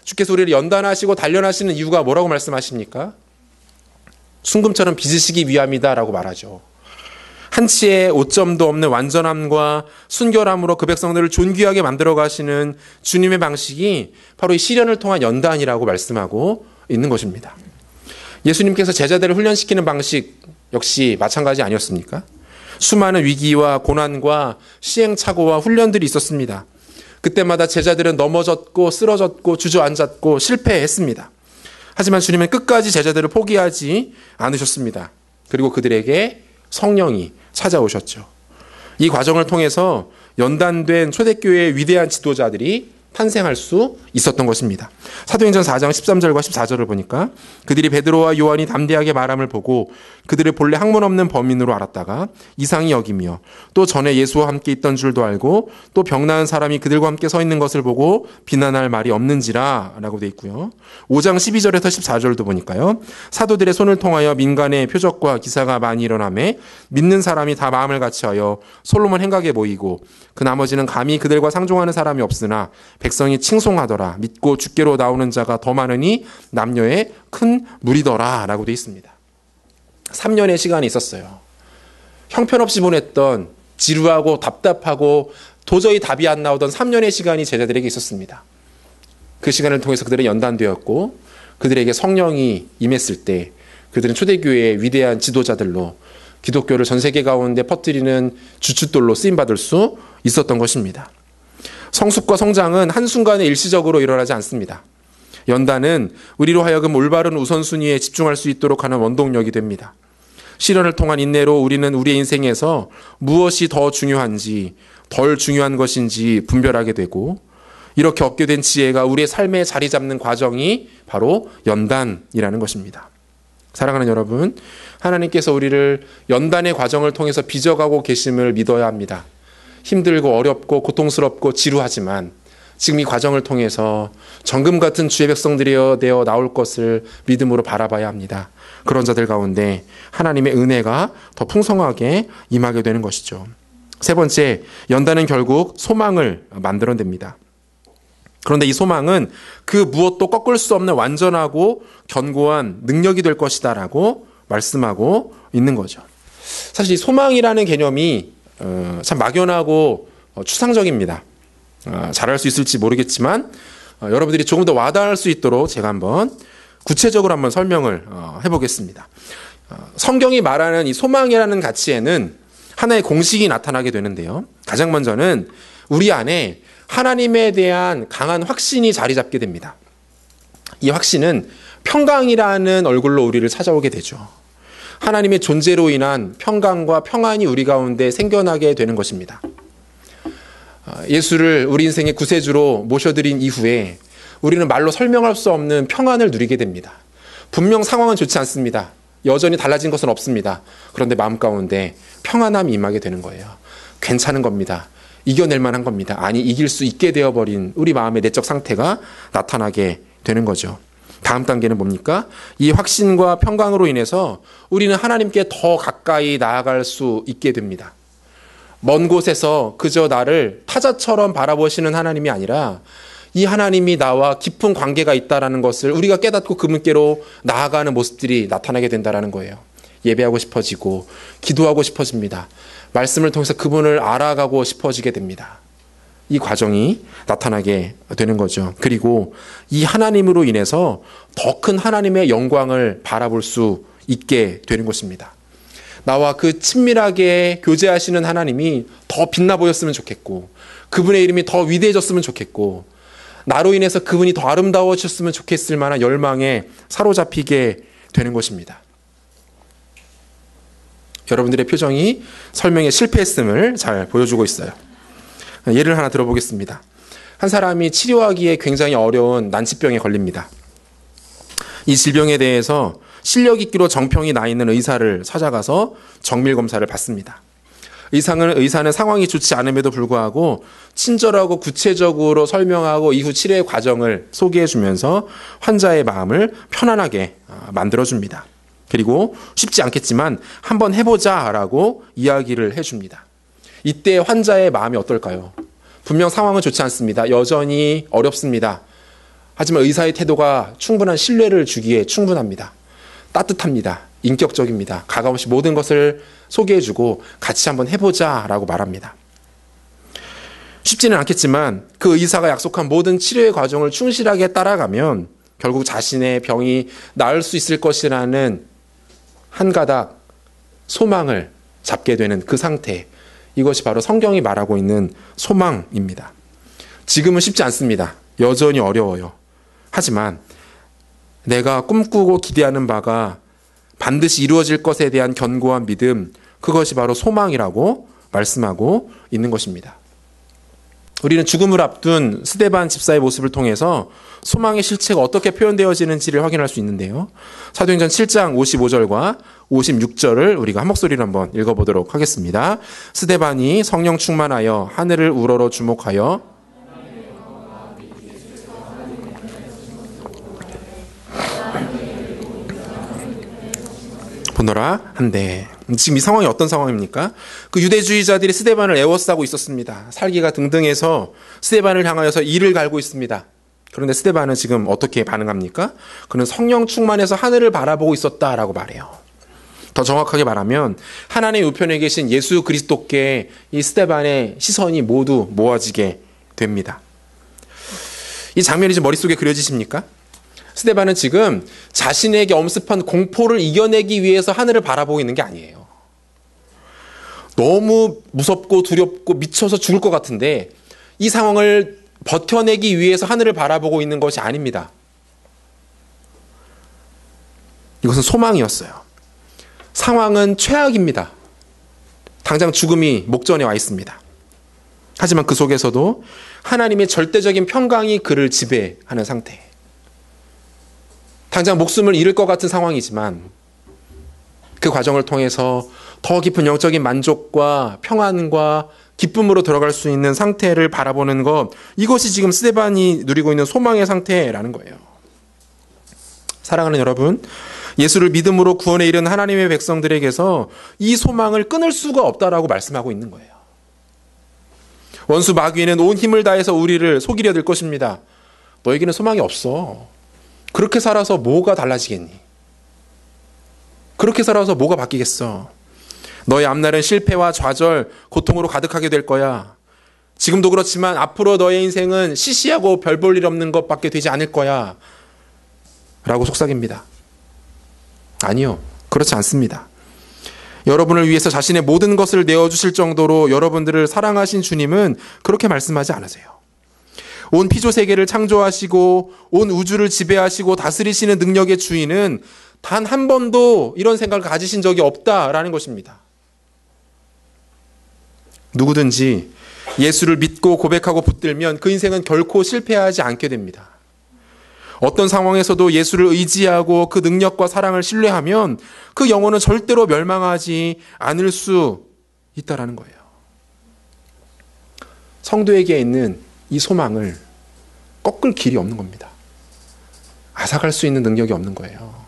주께서 우리를 연단하시고 단련하시는 이유가 뭐라고 말씀하십니까? 순금처럼 빚으시기 위함이다라고 말하죠. 한치의 오점도 없는 완전함과 순결함으로 그 백성들을 존귀하게 만들어 가시는 주님의 방식이 바로 이 시련을 통한 연단이라고 말씀하고 있는 것입니다. 예수님께서 제자들을 훈련시키는 방식 역시 마찬가지 아니었습니까? 수많은 위기와 고난과 시행착오와 훈련들이 있었습니다. 그때마다 제자들은 넘어졌고 쓰러졌고 주저앉았고 실패했습니다. 하지만 주님은 끝까지 제자들을 포기하지 않으셨습니다. 그리고 그들에게 성령이 찾아오셨죠. 이 과정을 통해서 연단된 초대교회의 위대한 지도자들이 탄생할 수 있었던 것입니다. 사도행전 4장 13절과 14절을 보니까 그들이 베드로와 요한이 담대하게 말함을 보고 그들을 본래 학문 없는 범인으로 알았다가 이상히 여기며 또 전에 예수와 함께 있던 줄도 알고 또 병 나은 사람이 그들과 함께 서 있는 것을 보고 비난할 말이 없는지라 라고 돼 있고요. 5장 12절에서 14절도 보니까요. 사도들의 손을 통하여 민간의 표적과 기사가 많이 일어나매 믿는 사람이 다 마음을 같이하여 솔로몬 행각에 모이고 그 나머지는 감히 그들과 상종하는 사람이 없으나 백성이 칭송하더라. 믿고 주께로 나오는 자가 더 많으니 남녀의 큰 무리더라 라고 되어 있습니다. 3년의 시간이 있었어요. 형편없이 보냈던 지루하고 답답하고 도저히 답이 안 나오던 3년의 시간이 제자들에게 있었습니다. 그 시간을 통해서 그들은 연단되었고 그들에게 성령이 임했을 때 그들은 초대교회의 위대한 지도자들로 기독교를 전 세계 가운데 퍼뜨리는 주춧돌로 쓰임받을 수 있었던 것입니다. 성숙과 성장은 한순간에 일시적으로 일어나지 않습니다. 연단은 우리로 하여금 올바른 우선순위에 집중할 수 있도록 하는 원동력이 됩니다. 시련을 통한 인내로 우리는 우리의 인생에서 무엇이 더 중요한지 덜 중요한 것인지 분별하게 되고, 이렇게 얻게 된 지혜가 우리의 삶에 자리 잡는 과정이 바로 연단이라는 것입니다. 사랑하는 여러분, 하나님께서 우리를 연단의 과정을 통해서 빚어가고 계심을 믿어야 합니다. 힘들고 어렵고 고통스럽고 지루하지만 지금 이 과정을 통해서 정금 같은 주의 백성들이 되어 나올 것을 믿음으로 바라봐야 합니다. 그런 자들 가운데 하나님의 은혜가 더 풍성하게 임하게 되는 것이죠. 세 번째, 연단은 결국 소망을 만들어냅니다. 그런데 이 소망은 그 무엇도 꺾을 수 없는 완전하고 견고한 능력이 될 것이다라고 말씀하고 있는 거죠. 사실 이 소망이라는 개념이 참 막연하고 추상적입니다. 잘할 수 있을지 모르겠지만 여러분들이 조금 더 와닿을 수 있도록 제가 한번 구체적으로 한번 설명을 해보겠습니다. 성경이 말하는 이 소망이라는 가치에는 하나의 공식이 나타나게 되는데요. 가장 먼저는 우리 안에 하나님에 대한 강한 확신이 자리 잡게 됩니다. 이 확신은 평강이라는 얼굴로 우리를 찾아오게 되죠. 하나님의 존재로 인한 평강과 평안이 우리 가운데 생겨나게 되는 것입니다. 예수를 우리 인생의 구세주로 모셔드린 이후에 우리는 말로 설명할 수 없는 평안을 누리게 됩니다. 분명 상황은 좋지 않습니다. 여전히 달라진 것은 없습니다. 그런데 마음 가운데 평안함이 임하게 되는 거예요. 괜찮은 겁니다. 이겨낼 만한 겁니다. 아니, 이길 수 있게 되어버린 우리 마음의 내적 상태가 나타나게 되는 거죠. 다음 단계는 뭡니까? 이 확신과 평강으로 인해서 우리는 하나님께 더 가까이 나아갈 수 있게 됩니다. 먼 곳에서 그저 나를 타자처럼 바라보시는 하나님이 아니라 이 하나님이 나와 깊은 관계가 있다는 것을 우리가 깨닫고 그분께로 나아가는 모습들이 나타나게 된다는 거예요. 예배하고 싶어지고 기도하고 싶어집니다. 말씀을 통해서 그분을 알아가고 싶어지게 됩니다. 이 과정이 나타나게 되는 거죠. 그리고 이 하나님으로 인해서 더 큰 하나님의 영광을 바라볼 수 있게 되는 것입니다. 나와 그 친밀하게 교제하시는 하나님이 더 빛나 보였으면 좋겠고, 그분의 이름이 더 위대해졌으면 좋겠고, 나로 인해서 그분이 더 아름다워졌으면 좋겠을 만한 열망에 사로잡히게 되는 것입니다. 여러분들의 표정이 설명에 실패했음을 잘 보여주고 있어요. 예를 하나 들어보겠습니다. 한 사람이 치료하기에 굉장히 어려운 난치병에 걸립니다. 이 질병에 대해서 실력 있기로 정평이 나 있는 의사를 찾아가서 정밀 검사를 받습니다. 의사는 상황이 좋지 않음에도 불구하고 친절하고 구체적으로 설명하고 이후 치료의 과정을 소개해 주면서 환자의 마음을 편안하게 만들어줍니다. 그리고 쉽지 않겠지만 한번 해보자라고 이야기를 해줍니다. 이때 환자의 마음이 어떨까요? 분명 상황은 좋지 않습니다. 여전히 어렵습니다. 하지만 의사의 태도가 충분한 신뢰를 주기에 충분합니다. 따뜻합니다. 인격적입니다. 가감없이 모든 것을 소개해주고 같이 한번 해보자라고 말합니다. 쉽지는 않겠지만 그 의사가 약속한 모든 치료의 과정을 충실하게 따라가면 결국 자신의 병이 나을 수 있을 것이라는 한 가닥 소망을 잡게 되는 그 상태, 이것이 바로 성경이 말하고 있는 소망입니다. 지금은 쉽지 않습니다. 여전히 어려워요. 하지만 내가 꿈꾸고 기대하는 바가 반드시 이루어질 것에 대한 견고한 믿음, 그것이 바로 소망이라고 말씀하고 있는 것입니다. 우리는 죽음을 앞둔 스데반 집사의 모습을 통해서 소망의 실체가 어떻게 표현되어지는지를 확인할 수 있는데요. 사도행전 7장 55절과 56절을 우리가 한 목소리로 한번 읽어보도록 하겠습니다. 스데반이 성령 충만하여 하늘을 우러러 주목하여 보노라 한데, 지금 이 상황이 어떤 상황입니까? 그 유대주의자들이 스데반을 애워싸고 있었습니다. 살기가 등등해서 스데반을 향하여서 이를 갈고 있습니다. 그런데 스데반은 지금 어떻게 반응합니까? 그는 성령 충만해서 하늘을 바라보고 있었다라고 말해요. 더 정확하게 말하면 하나님의 우편에 계신 예수 그리스도께 이 스데반의 시선이 모두 모아지게 됩니다. 이 장면이 지금 머릿속에 그려지십니까? 스데반은 지금 자신에게 엄습한 공포를 이겨내기 위해서 하늘을 바라보고 있는 게 아니에요. 너무 무섭고 두렵고 미쳐서 죽을 것 같은데 이 상황을 버텨내기 위해서 하늘을 바라보고 있는 것이 아닙니다. 이것은 소망이었어요. 상황은 최악입니다. 당장 죽음이 목전에 와 있습니다. 하지만 그 속에서도 하나님의 절대적인 평강이 그를 지배하는 상태. 당장 목숨을 잃을 것 같은 상황이지만 그 과정을 통해서 더 깊은 영적인 만족과 평안과 기쁨으로 들어갈 수 있는 상태를 바라보는 것, 이것이 지금 스데반이 누리고 있는 소망의 상태라는 거예요. 사랑하는 여러분, 예수를 믿음으로 구원에 이른 하나님의 백성들에게서 이 소망을 끊을 수가 없다라고 말씀하고 있는 거예요. 원수 마귀는 온 힘을 다해서 우리를 속이려 들 것입니다. 너에게는 소망이 없어. 그렇게 살아서 뭐가 달라지겠니? 그렇게 살아서 뭐가 바뀌겠어? 너의 앞날은 실패와 좌절, 고통으로 가득하게 될 거야. 지금도 그렇지만 앞으로 너의 인생은 시시하고 별 볼 일 없는 것밖에 되지 않을 거야. 라고 속삭입니다. 아니요, 그렇지 않습니다. 여러분을 위해서 자신의 모든 것을 내어주실 정도로 여러분들을 사랑하신 주님은 그렇게 말씀하지 않으세요. 온 피조 세계를 창조하시고 온 우주를 지배하시고 다스리시는 능력의 주인은 단 한 번도 이런 생각을 가지신 적이 없다라는 것입니다. 누구든지 예수를 믿고 고백하고 붙들면 그 인생은 결코 실패하지 않게 됩니다. 어떤 상황에서도 예수를 의지하고 그 능력과 사랑을 신뢰하면 그 영혼은 절대로 멸망하지 않을 수 있다라는 거예요. 성도에게 있는 이 소망을 꺾을 길이 없는 겁니다. 앗아갈 수 있는 능력이 없는 거예요.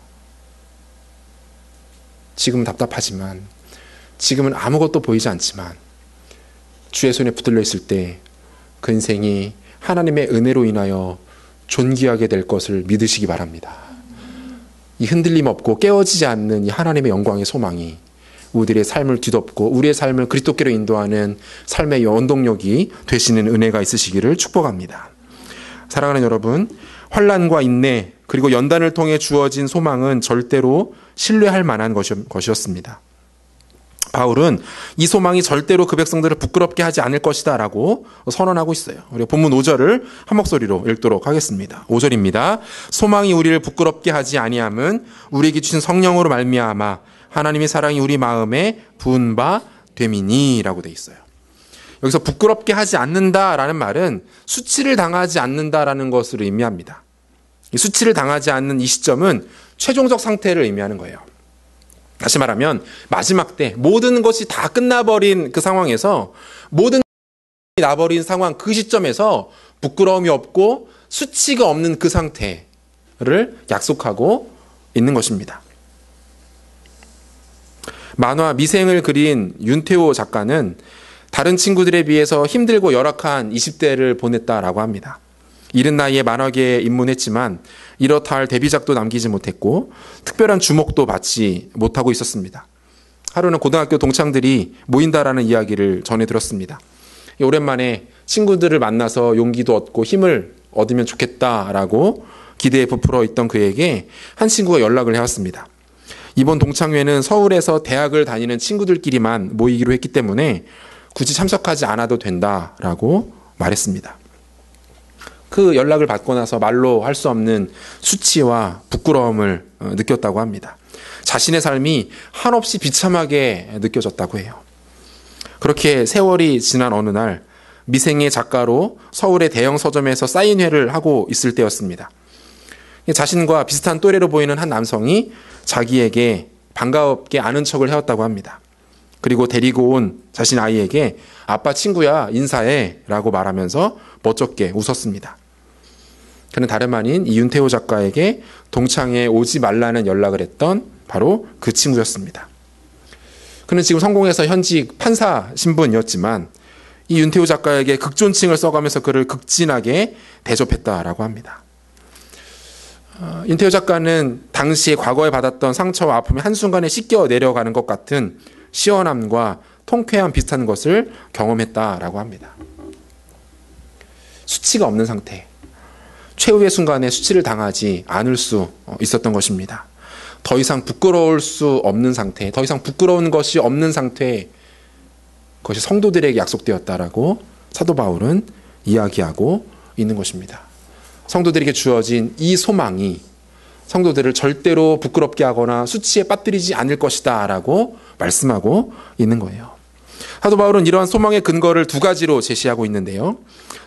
지금은 답답하지만, 지금은 아무것도 보이지 않지만 주의 손에 붙들려 있을 때 그 인생이 하나님의 은혜로 인하여 존귀하게 될 것을 믿으시기 바랍니다. 이 흔들림 없고 깨어지지 않는 이 하나님의 영광의 소망이 우리들의 삶을 뒤덮고 우리의 삶을 그리스도께로 인도하는 삶의 원동력이 되시는 은혜가 있으시기를 축복합니다. 사랑하는 여러분, 환난과 인내 그리고 연단을 통해 주어진 소망은 절대로 신뢰할 만한 것이었습니다. 바울은 이 소망이 절대로 그 백성들을 부끄럽게 하지 않을 것이다 라고 선언하고 있어요. 우리 본문 5절을 한 목소리로 읽도록 하겠습니다. 5절입니다. 소망이 우리를 부끄럽게 하지 아니함은 우리에게 주신 성령으로 말미암아 하나님의 사랑이 우리 마음에 부은 바 됨이니 라고 돼 있어요. 여기서 부끄럽게 하지 않는다라는 말은 수치를 당하지 않는다라는 것을 의미합니다. 이 수치를 당하지 않는 이 시점은 최종적 상태를 의미하는 거예요. 다시 말하면 마지막 때 모든 것이 다 끝나버린 그 상황에서, 모든 것이 나버린 상황 그 시점에서 부끄러움이 없고 수치가 없는 그 상태를 약속하고 있는 것입니다. 만화 미생을 그린 윤태호 작가는 다른 친구들에 비해서 힘들고 열악한 20대를 보냈다라고 합니다. 이른 나이에 만화계에 입문했지만 이렇다 할 데뷔작도 남기지 못했고 특별한 주목도 받지 못하고 있었습니다. 하루는 고등학교 동창들이 모인다라는 이야기를 전해 들었습니다. 오랜만에 친구들을 만나서 용기도 얻고 힘을 얻으면 좋겠다라고 기대에 부풀어 있던 그에게 한 친구가 연락을 해왔습니다. 이번 동창회는 서울에서 대학을 다니는 친구들끼리만 모이기로 했기 때문에 굳이 참석하지 않아도 된다라고 말했습니다. 그 연락을 받고 나서 말로 할 수 없는 수치와 부끄러움을 느꼈다고 합니다. 자신의 삶이 한없이 비참하게 느껴졌다고 해요. 그렇게 세월이 지난 어느 날 미생의 작가로 서울의 대형 서점에서 사인회를 하고 있을 때였습니다. 자신과 비슷한 또래로 보이는 한 남성이 자기에게 반갑게 아는 척을 해왔다고 합니다. 그리고 데리고 온 자신 아이에게 아빠 친구야 인사해 라고 말하면서 멋쩍게 웃었습니다. 그는 다름 아닌 이 윤태호 작가에게 동창회에 오지 말라는 연락을 했던 바로 그 친구였습니다. 그는 지금 성공해서 현직 판사 신분이었지만 이 윤태호 작가에게 극존칭을 써가면서 그를 극진하게 대접했다라고 합니다. 윤태호 작가는 당시에 과거에 받았던 상처와 아픔이 한순간에 씻겨 내려가는 것 같은 시원함과 통쾌함 비슷한 것을 경험했다라고 합니다. 수치가 없는 상태, 최후의 순간에 수치를 당하지 않을 수 있었던 것입니다. 더 이상 부끄러울 수 없는 상태, 더 이상 부끄러운 것이 없는 상태, 그것이 성도들에게 약속되었다라고 사도 바울은 이야기하고 있는 것입니다. 성도들에게 주어진 이 소망이 성도들을 절대로 부끄럽게 하거나 수치에 빠뜨리지 않을 것이다 라고 말씀하고 있는 거예요. 사도 바울은 이러한 소망의 근거를 두 가지로 제시하고 있는데요.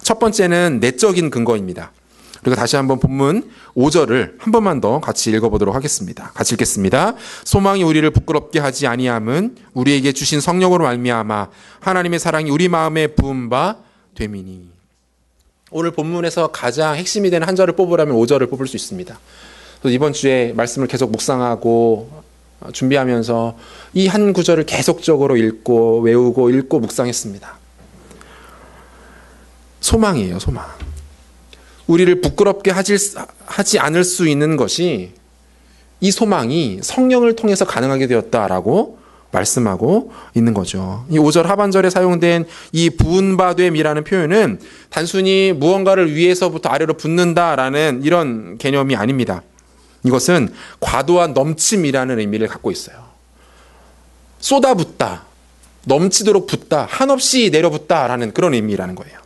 첫 번째는 내적인 근거입니다. 그리고 다시 한번 본문 5절을 한 번만 더 같이 읽어보도록 하겠습니다. 같이 읽겠습니다. 소망이 우리를 부끄럽게 하지 아니함은 우리에게 주신 성령으로 말미암아 하나님의 사랑이 우리 마음에 부은 바 됨이니. 오늘 본문에서 가장 핵심이 되는 한 절을 뽑으라면 5절을 뽑을 수 있습니다. 이번 주에 말씀을 계속 묵상하고 준비하면서 이 한 구절을 계속적으로 읽고 외우고 읽고 묵상했습니다. 소망이에요, 소망. 우리를 부끄럽게 하지 않을 수 있는 것이 이 소망이 성령을 통해서 가능하게 되었다라고 말씀하고 있는 거죠. 이 5절 하반절에 사용된 이 부은 바 됨이라는 표현은 단순히 무언가를 위에서부터 아래로 붓는다라는 이런 개념이 아닙니다. 이것은 과도한 넘침이라는 의미를 갖고 있어요. 쏟아붓다, 넘치도록 붓다, 한없이 내려붓다라는 그런 의미라는 거예요.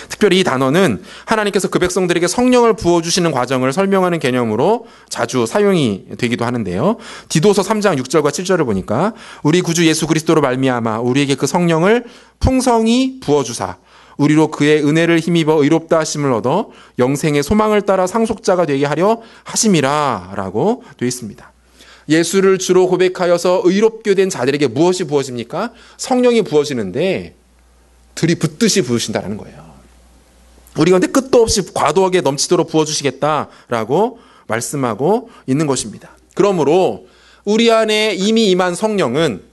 특별히 이 단어는 하나님께서 그 백성들에게 성령을 부어주시는 과정을 설명하는 개념으로 자주 사용이 되기도 하는데요. 디도서 3장 6절과 7절을 보니까 우리 구주 예수 그리스도로 말미암아 우리에게 그 성령을 풍성히 부어주사 우리로 그의 은혜를 힘입어 의롭다 하심을 얻어 영생의 소망을 따라 상속자가 되게 하려 하심이라 라고 되어 있습니다. 예수를 주로 고백하여서 의롭게 된 자들에게 무엇이 부어집니까? 성령이 부어지는데 들이붓듯이 부으신다는 거예요. 우리 가운데 끝도 없이 과도하게 넘치도록 부어주시겠다라고 말씀하고 있는 것입니다. 그러므로 우리 안에 이미 임한 성령은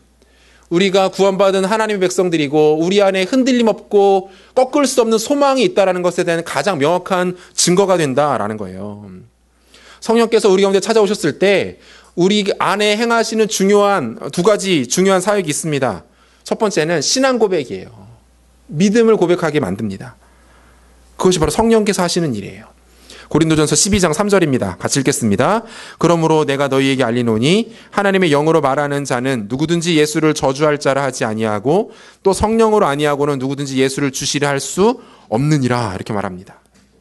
우리가 구원받은 하나님의 백성들이고 우리 안에 흔들림 없고 꺾을 수 없는 소망이 있다는 것에 대한 가장 명확한 증거가 된다라는 거예요. 성령께서 우리 가운데 찾아오셨을 때 우리 안에 행하시는 중요한 두 가지 중요한 사역이 있습니다. 첫 번째는 신앙 고백이에요. 믿음을 고백하게 만듭니다. 그것이 바로 성령께서 하시는 일이에요. 고린도전서 12장 3절입니다. 같이 읽겠습니다. 그러므로 내가 너희에게 알리노니 하나님의 영으로 말하는 자는 누구든지 예수를 저주할 자라 하지 아니하고 또 성령으로 아니하고는 누구든지 예수를 주시려 할 수 없느니라 이렇게 말합니다.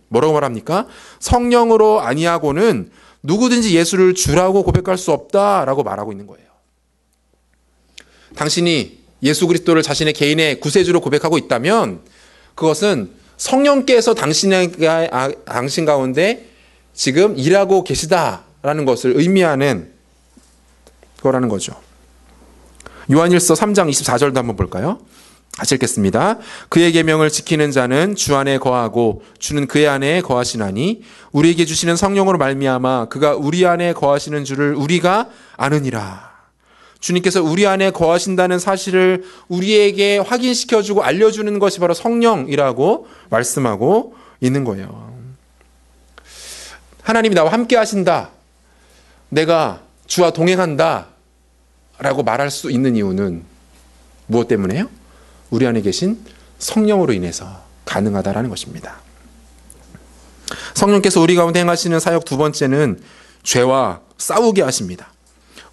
뭐라고 말합니까? 성령으로 아니하고는 누구든지 예수를 주라고 고백할 수 없다라고 말하고 있는 거예요. 당신이 예수 그리스도를 자신의 개인의 구세주로 고백하고 있다면 그것은 성령께서 당신 가운데 지금 일하고 계시다라는 것을 의미하는 거라는 거죠. 요한일서 3장 24절도 한번 볼까요? 같이 읽겠습니다. 그의 계명을 지키는 자는 주 안에 거하고 주는 그의 안에 거하시나니 우리에게 주시는 성령으로 말미암아 그가 우리 안에 거하시는 줄을 우리가 아느니라. 주님께서 우리 안에 거하신다는 사실을 우리에게 확인시켜주고 알려주는 것이 바로 성령이라고 말씀하고 있는 거예요. 하나님이 나와 함께 하신다. 내가 주와 동행한다. 라고 말할 수 있는 이유는 무엇 때문에요? 우리 안에 계신 성령으로 인해서 가능하다라는 것입니다. 성령께서 우리 가운데 행하시는 사역 두 번째는 죄와 싸우게 하십니다.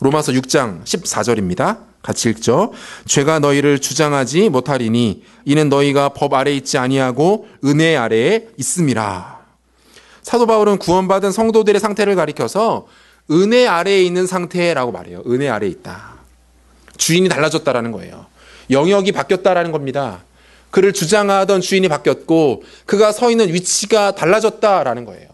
로마서 6장 14절입니다. 같이 읽죠. 죄가 너희를 주장하지 못하리니 이는 너희가 법 아래 있지 아니하고 은혜 아래에 있음이라. 사도 바울은 구원받은 성도들의 상태를 가리켜서 은혜 아래에 있는 상태라고 말해요. 은혜 아래에 있다. 주인이 달라졌다라는 거예요. 영역이 바뀌었다라는 겁니다. 그를 주장하던 주인이 바뀌었고 그가 서 있는 위치가 달라졌다라는 거예요.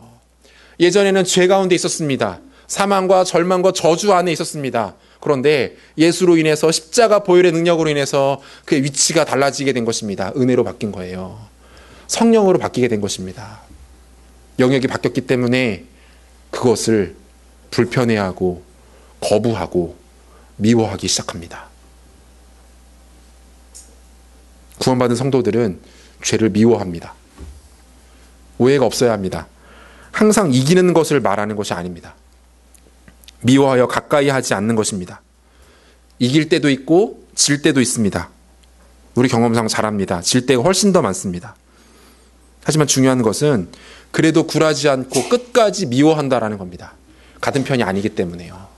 예전에는 죄 가운데 있었습니다. 사망과 절망과 저주 안에 있었습니다. 그런데 예수로 인해서 십자가 보혈의 능력으로 인해서 그의 위치가 달라지게 된 것입니다. 은혜로 바뀐 거예요. 성령으로 바뀌게 된 것입니다. 영역이 바뀌었기 때문에 그것을 불편해하고 거부하고 미워하기 시작합니다. 구원받은 성도들은 죄를 미워합니다. 오해가 없어야 합니다. 항상 이기는 것을 말하는 것이 아닙니다. 미워하여 가까이 하지 않는 것입니다. 이길 때도 있고 질 때도 있습니다. 우리 경험상 잘 압니다. 질 때가 훨씬 더 많습니다. 하지만 중요한 것은 그래도 굴하지 않고 끝까지 미워한다라는 겁니다. 같은 편이 아니기 때문에요.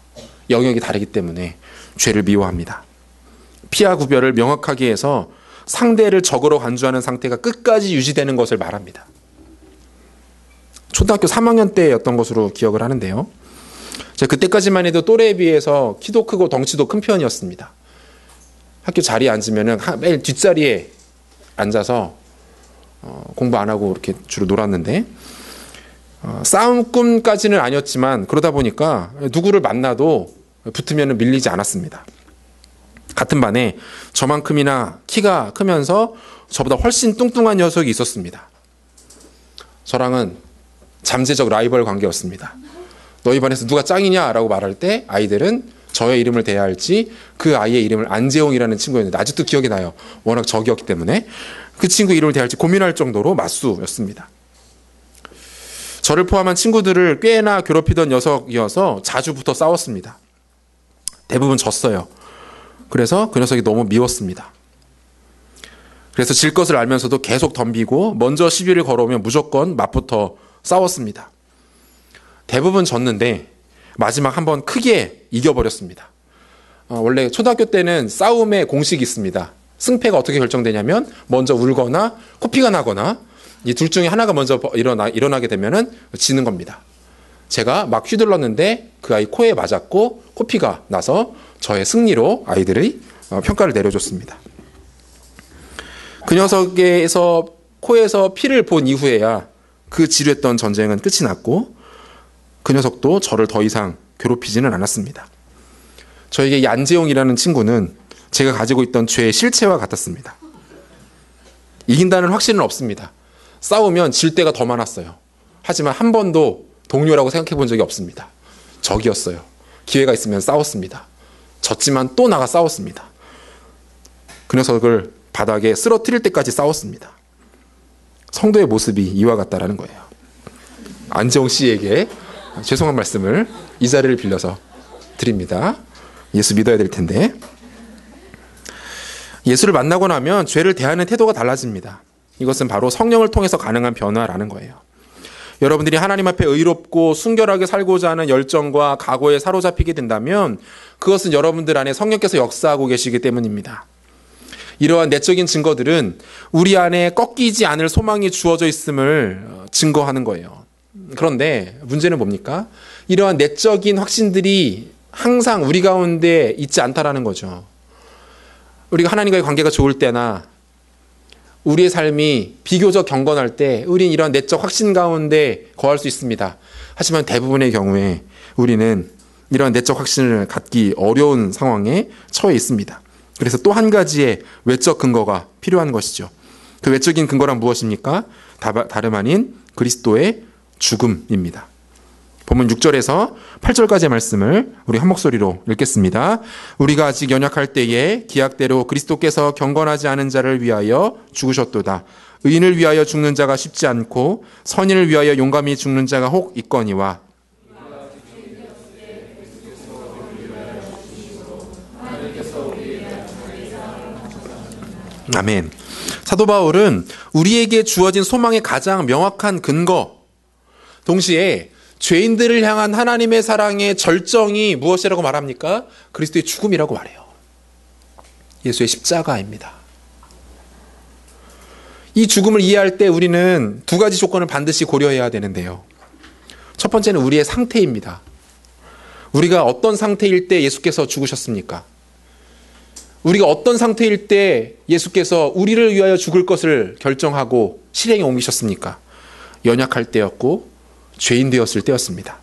영역이 다르기 때문에 죄를 미워합니다. 피하 구별을 명확하게 해서 상대를 적으로 간주하는 상태가 끝까지 유지되는 것을 말합니다. 초등학교 3학년 때였던 것으로 기억을 하는데요. 제가 그때까지만 해도 또래에 비해서 키도 크고 덩치도 큰 편이었습니다. 학교 자리에 앉으면 매일 뒷자리에 앉아서 공부 안 하고 이렇게 주로 놀았는데, 싸움꾼까지는 아니었지만 그러다 보니까 누구를 만나도 붙으면 밀리지 않았습니다. 같은 반에 저만큼이나 키가 크면서 저보다 훨씬 뚱뚱한 녀석이 있었습니다. 저랑은 잠재적 라이벌 관계였습니다. 너희 반에서 누가 짱이냐라고 말할 때 아이들은 저의 이름을 대야 할지 그 아이의 이름을 안재홍이라는 친구였는데, 아직도 기억이 나요. 워낙 적이었기 때문에 그 친구 이름을 대야 할지 고민할 정도로 맞수였습니다. 저를 포함한 친구들을 꽤나 괴롭히던 녀석이어서 자주 붙어 싸웠습니다. 대부분 졌어요. 그래서 그 녀석이 너무 미웠습니다. 그래서 질 것을 알면서도 계속 덤비고 먼저 시비를 걸어오면 무조건 맞붙어 싸웠습니다. 대부분 졌는데 마지막 한번 크게 이겨버렸습니다. 원래 초등학교 때는 싸움의 공식이 있습니다. 승패가 어떻게 결정되냐면 먼저 울거나 코피가 나거나 이 둘 중에 하나가 먼저 일어나게 되면은 지는 겁니다. 제가 막 휘둘렀는데 그 아이 코에 맞았고 코피가 나서 저의 승리로 아이들이 평가를 내려줬습니다. 그 녀석에서 코에서 피를 본 이후에야 그 지루했던 전쟁은 끝이 났고 그 녀석도 저를 더 이상 괴롭히지는 않았습니다. 저에게 이 안재용이라는 친구는 제가 가지고 있던 죄의 실체와 같았습니다. 이긴다는 확신은 없습니다. 싸우면 질 때가 더 많았어요. 하지만 한 번도 동료라고 생각해 본 적이 없습니다. 적이었어요. 기회가 있으면 싸웠습니다. 졌지만 또 나가 싸웠습니다. 그 녀석을 바닥에 쓰러뜨릴 때까지 싸웠습니다. 성도의 모습이 이와 같다라는 거예요. 안재홍 씨에게 죄송한 말씀을 이 자리를 빌려서 드립니다. 예수 믿어야 될 텐데. 예수를 만나고 나면 죄를 대하는 태도가 달라집니다. 이것은 바로 성령을 통해서 가능한 변화라는 거예요. 여러분들이 하나님 앞에 의롭고 순결하게 살고자 하는 열정과 각오에 사로잡히게 된다면 그것은 여러분들 안에 성령께서 역사하고 계시기 때문입니다. 이러한 내적인 증거들은 우리 안에 꺾이지 않을 소망이 주어져 있음을 증거하는 거예요. 그런데 문제는 뭡니까? 이러한 내적인 확신들이 항상 우리 가운데 있지 않다라는 거죠. 우리가 하나님과의 관계가 좋을 때나 우리의 삶이 비교적 경건할 때 우리는 이런 내적 확신 가운데 거할 수 있습니다. 하지만 대부분의 경우에 우리는 이런 내적 확신을 갖기 어려운 상황에 처해 있습니다. 그래서 또 한 가지의 외적 근거가 필요한 것이죠. 그 외적인 근거란 무엇입니까? 다름 아닌 그리스도의 죽음입니다. 본문 6절에서 8절까지의 말씀을 우리 한 목소리로 읽겠습니다. 우리가 아직 연약할 때에 기약대로 그리스도께서 경건하지 않은 자를 위하여 죽으셨도다. 의인을 위하여 죽는 자가 쉽지 않고 선인을 위하여 용감히 죽는 자가 혹 있거니와. 아멘. 사도 바울은 우리에게 주어진 소망의 가장 명확한 근거, 동시에 죄인들을 향한 하나님의 사랑의 절정이 무엇이라고 말합니까? 그리스도의 죽음이라고 말해요. 예수의 십자가입니다. 이 죽음을 이해할 때 우리는 두 가지 조건을 반드시 고려해야 되는데요. 첫 번째는 우리의 상태입니다. 우리가 어떤 상태일 때 예수께서 죽으셨습니까? 우리가 어떤 상태일 때 예수께서 우리를 위하여 죽을 것을 결정하고 실행에 옮기셨습니까? 연약할 때였고 죄인 되었을 때였습니다.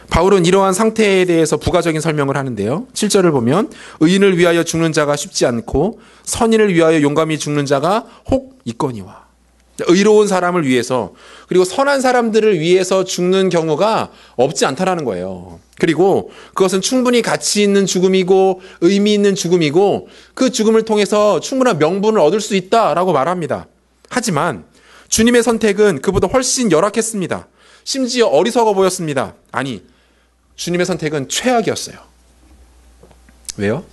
바울은 이러한 상태에 대해서 부가적인 설명을 하는데요. 7절을 보면 의인을 위하여 죽는 자가 쉽지 않고 선인을 위하여 용감히 죽는 자가 혹 있거니와. 의로운 사람을 위해서 그리고 선한 사람들을 위해서 죽는 경우가 없지 않다라는 거예요. 그리고 그것은 충분히 가치 있는 죽음이고 의미 있는 죽음이고 그 죽음을 통해서 충분한 명분을 얻을 수 있다라고 말합니다. 하지만 주님의 선택은 그보다 훨씬 열악했습니다. 심지어 어리석어 보였습니다. 아니, 주님의 선택은 최악이었어요. 왜요?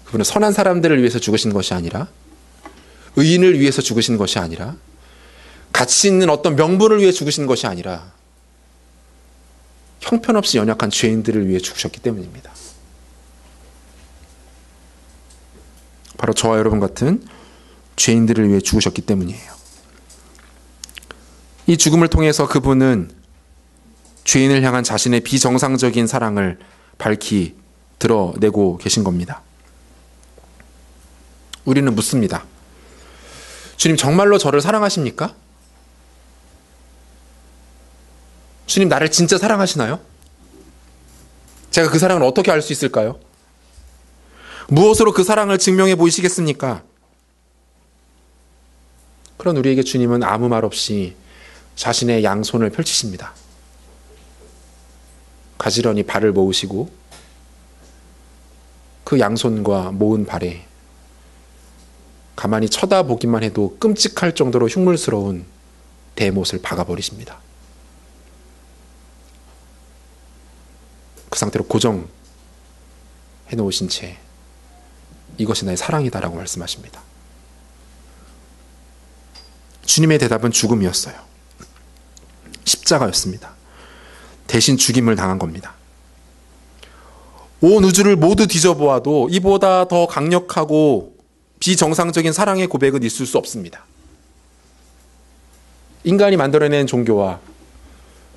그분은 선한 사람들을 위해서 죽으신 것이 아니라 의인을 위해서 죽으신 것이 아니라 가치 있는 어떤 명분을 위해 죽으신 것이 아니라 형편없이 연약한 죄인들을 위해 죽으셨기 때문입니다. 바로 저와 여러분 같은 죄인들을 위해 죽으셨기 때문이에요. 이 죽음을 통해서 그분은 죄인을 향한 자신의 비정상적인 사랑을 밝히 드러내고 계신 겁니다. 우리는 묻습니다. 주님, 정말로 저를 사랑하십니까? 주님, 나를 진짜 사랑하시나요? 제가 그 사랑을 어떻게 알 수 있을까요? 무엇으로 그 사랑을 증명해 보이시겠습니까? 그런 우리에게 주님은 아무 말 없이 자신의 양손을 펼치십니다. 가지런히 발을 모으시고 그 양손과 모은 발에 가만히 쳐다보기만 해도 끔찍할 정도로 흉물스러운 대못을 박아버리십니다. 그 상태로 고정해 놓으신 채 이것이 나의 사랑이다라고 말씀하십니다. 주님의 대답은 죽음이었어요. 십자가였습니다. 대신 죽임을 당한 겁니다. 온 우주를 모두 뒤져보아도 이보다 더 강력하고 비정상적인 사랑의 고백은 있을 수 없습니다. 인간이 만들어낸 종교와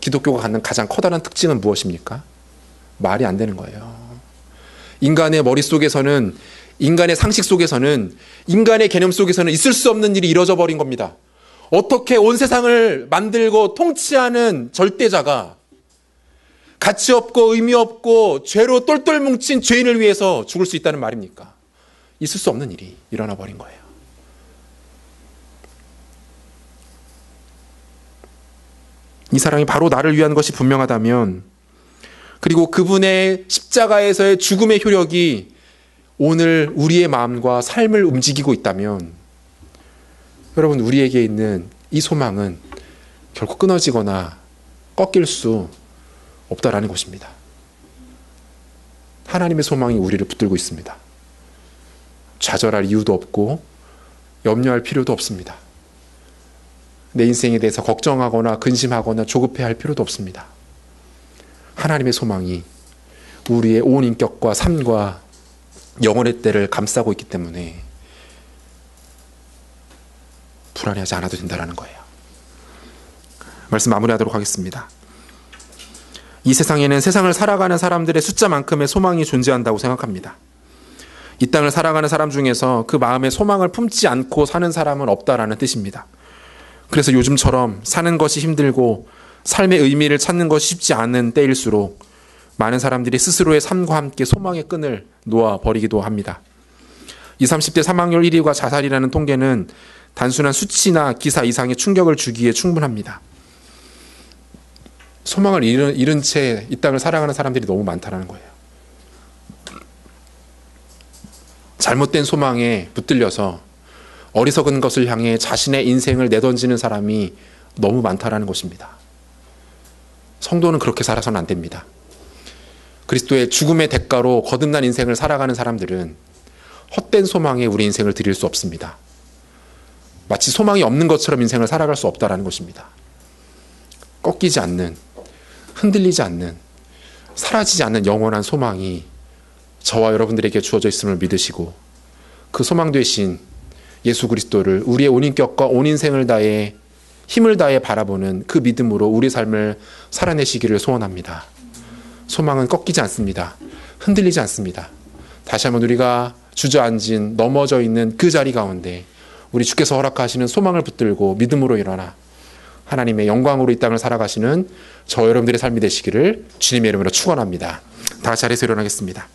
기독교가 갖는 가장 커다란 특징은 무엇입니까? 말이 안 되는 거예요. 인간의 머릿속에서는, 인간의 상식 속에서는, 인간의 개념 속에서는 있을 수 없는 일이 이루어져 버린 겁니다. 어떻게 온 세상을 만들고 통치하는 절대자가 가치 없고 의미 없고 죄로 똘똘 뭉친 죄인을 위해서 죽을 수 있다는 말입니까? 있을 수 없는 일이 일어나 버린 거예요. 이 사랑이 바로 나를 위한 것이 분명하다면, 그리고 그분의 십자가에서의 죽음의 효력이 오늘 우리의 마음과 삶을 움직이고 있다면, 여러분, 우리에게 있는 이 소망은 결코 끊어지거나 꺾일 수 없다라는 것입니다. 하나님의 소망이 우리를 붙들고 있습니다. 좌절할 이유도 없고 염려할 필요도 없습니다. 내 인생에 대해서 걱정하거나 근심하거나 조급해할 필요도 없습니다. 하나님의 소망이 우리의 온 인격과 삶과 영혼의 때를 감싸고 있기 때문에 불안해하지 않아도 된다는 거예요. 말씀 마무리하도록 하겠습니다. 이 세상에는 세상을 살아가는 사람들의 숫자만큼의 소망이 존재한다고 생각합니다. 이 땅을 살아가는 사람 중에서 그 마음의 소망을 품지 않고 사는 사람은 없다라는 뜻입니다. 그래서 요즘처럼 사는 것이 힘들고 삶의 의미를 찾는 것이 쉽지 않은 때일수록 많은 사람들이 스스로의 삶과 함께 소망의 끈을 놓아버리기도 합니다. 20, 30대 사망률 1위가 자살이라는 통계는 단순한 수치나 기사 이상의 충격을 주기에 충분합니다. 소망을 잃은 채 이 땅을 살아가는 사람들이 너무 많다는 거예요. 잘못된 소망에 붙들려서 어리석은 것을 향해 자신의 인생을 내던지는 사람이 너무 많다는 것입니다. 성도는 그렇게 살아서는 안 됩니다. 그리스도의 죽음의 대가로 거듭난 인생을 살아가는 사람들은 헛된 소망에 우리 인생을 드릴 수 없습니다. 마치 소망이 없는 것처럼 인생을 살아갈 수 없다는 것입니다. 꺾이지 않는, 흔들리지 않는, 사라지지 않는 영원한 소망이 저와 여러분들에게 주어져 있음을 믿으시고 그 소망 되신 예수 그리스도를 우리의 온 인격과 온 인생을 다해 힘을 다해 바라보는 그 믿음으로 우리 삶을 살아내시기를 소원합니다. 소망은 꺾이지 않습니다. 흔들리지 않습니다. 다시 한번 우리가 주저앉은, 넘어져 있는 그 자리 가운데 우리 주께서 허락하시는 소망을 붙들고 믿음으로 일어나 하나님의 영광으로 이 땅을 살아가시는 저 여러분들의 삶이 되시기를 주님의 이름으로 축원합니다. 다 같이 자리에서 일어나겠습니다.